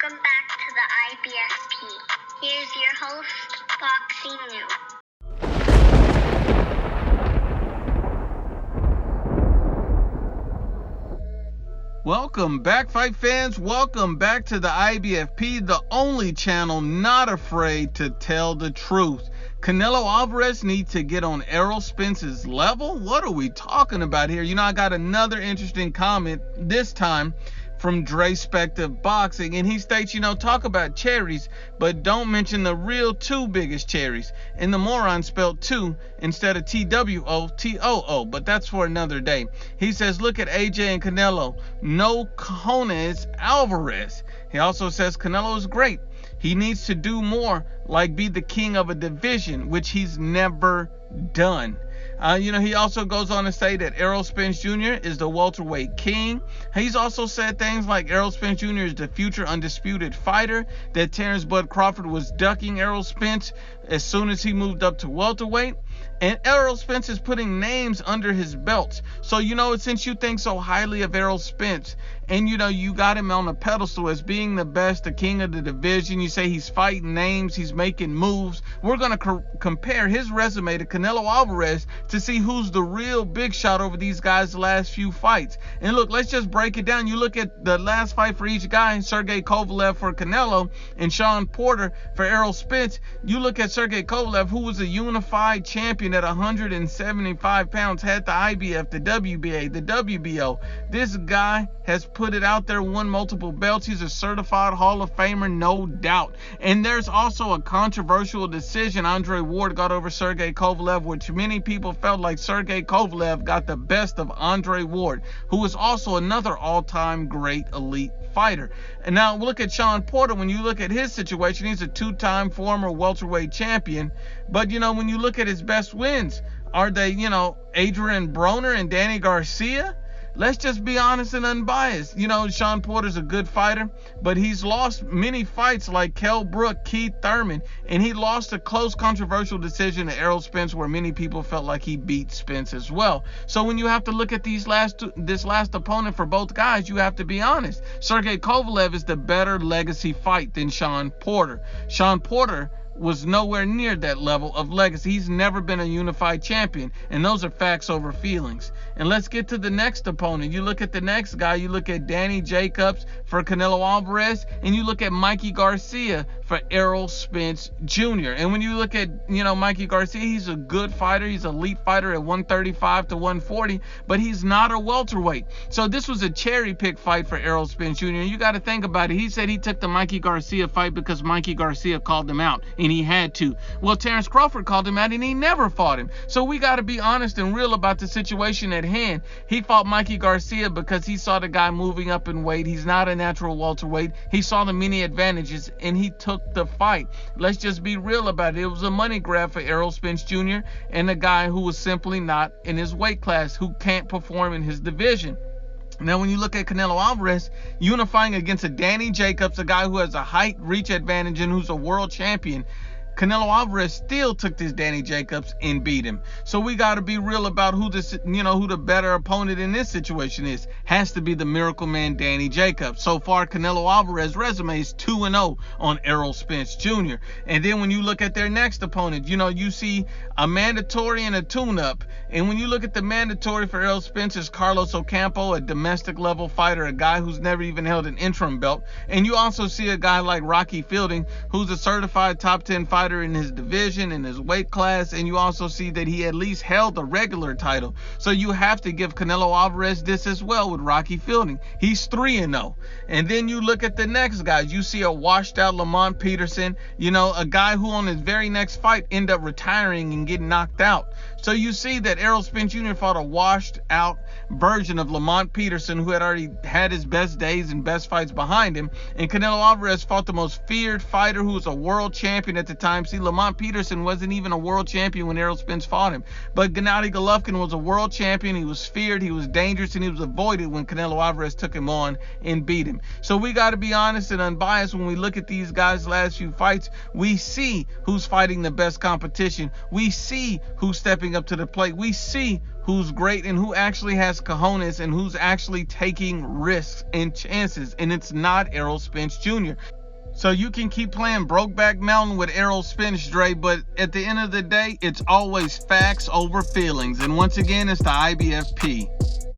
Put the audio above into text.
Welcome back to the IBFP. Here's your host, Boxing New. Welcome back, fight fans. Welcome back to the IBFP, the only channel not afraid to tell the truth. Canelo Alvarez needs to get on Errol Spence's level? What are we talking about here? You know, I got another interesting comment, this time from Dre Spector Boxing, and he states, you know, talk about cherries, but don't mention the real two biggest cherries. And the moron spelled two instead of TWOTOO, but that's for another day. He says, look at AJ and Canelo. No cojones Alvarez. He also says Canelo is great. He needs to do more, like be the king of a division, which he's never done. He also goes on to say that Errol Spence Jr. is the welterweight king. He's also said things like Errol Spence Jr. is the future undisputed fighter, that Terrence Bud Crawford was ducking Errol Spence as soon as he moved up to welterweight. And Errol Spence is putting names under his belt. So, since you think so highly of Errol Spence, and, you got him on a pedestal as being the best, the king of the division, you say he's fighting names, he's making moves, we're going to compare his resume to Canelo Alvarez to see who's the real big shot over these guys' last few fights. And look, let's just break it down. You look at the last fight for each guy, Sergey Kovalev for Canelo and Sean Porter for Errol Spence. You look at Sergey Kovalev, who was a unified champion at 175 pounds, had the IBF, the WBA, the WBO. This guy has put it out there, won multiple belts. He's a certified Hall of Famer, no doubt. And there's also a controversial decision Andre Ward got over Sergey Kovalev, which many people felt like Sergey Kovalev got the best of Andre Ward, who is also another all-time great elite fighter. And now look at Sean Porter. When you look at his situation, he's a two-time former welterweight champion. But, when you look at his best wins, are they, Adrian Broner and Danny Garcia? Let's just be honest and unbiased. Sean Porter's a good fighter, but he's lost many fights like Kell Brook, Keith Thurman, and he lost a close, controversial decision to Errol Spence where many people felt like he beat Spence as well. So when you have to look at this last opponent for both guys, you have to be honest. Sergey Kovalev is the better legacy fight than Sean Porter. Sean Porter was nowhere near that level of legacy. He's never been a unified champion, and those are facts over feelings. And let's get to the next opponent. You look at the next guy, you look at Danny Jacobs for Canelo Alvarez, and you look at Mikey Garcia for Errol Spence Jr. And when you look at, Mikey Garcia, he's a good fighter. He's an elite fighter at 135 to 140, but he's not a welterweight. So this was a cherry pick fight for Errol Spence Jr. You got to think about it. He said he took the Mikey Garcia fight because Mikey Garcia called him out, and he had to. Well, Terrence Crawford called him out, and he never fought him. So we got to be honest and real about the situation at hand. He fought Mikey Garcia because he saw the guy moving up in weight. He's not a natural welterweight. He saw the many advantages, and he took the fight. Let's just be real about it. It was a money grab for Errol Spence Jr. and a guy who was simply not in his weight class, who can't perform in his division. Now, when you look at Canelo Alvarez unifying against a Danny Jacobs, a guy who has a height reach advantage and who's a world champion, Canelo Alvarez still took this Danny Jacobs and beat him. So we got to be real about who the better opponent in this situation is. Has to be the Miracle Man Danny Jacobs. So far, Canelo Alvarez's resume is 2-0 on Errol Spence Jr. And then when you look at their next opponent, you see a mandatory and a tune-up. And when you look at the mandatory for Errol Spence, is Carlos Ocampo, a domestic level fighter, a guy who's never even held an interim belt. And you also see a guy like Rocky Fielding, who's a certified top 10 fighter in his division, in his weight class, and you also see that he at least held the regular title. So you have to give Canelo Alvarez this as well with Rocky Fielding. He's 3-0. And then you look at the next guys. You see a washed out Lamont Peterson, a guy who on his very next fight ended up retiring and getting knocked out. So you see that Errol Spence Jr. fought a washed out version of Lamont Peterson, who had already had his best days and best fights behind him. And Canelo Alvarez fought the most feared fighter, who was a world champion at the time, time. See, Lamont Peterson wasn't even a world champion when Errol Spence fought him. But Gennady Golovkin was a world champion. He was feared, he was dangerous, and he was avoided when Canelo Alvarez took him on and beat him. So we got to be honest and unbiased when we look at these guys' last few fights. We see who's fighting the best competition. We see who's stepping up to the plate. We see who's great and who actually has cojones and who's actually taking risks and chances. And it's not Errol Spence Jr. So you can keep playing Brokeback Mountain with Errol Spence, Dre, but at the end of the day, it's always facts over feelings. And once again, it's the IBFP.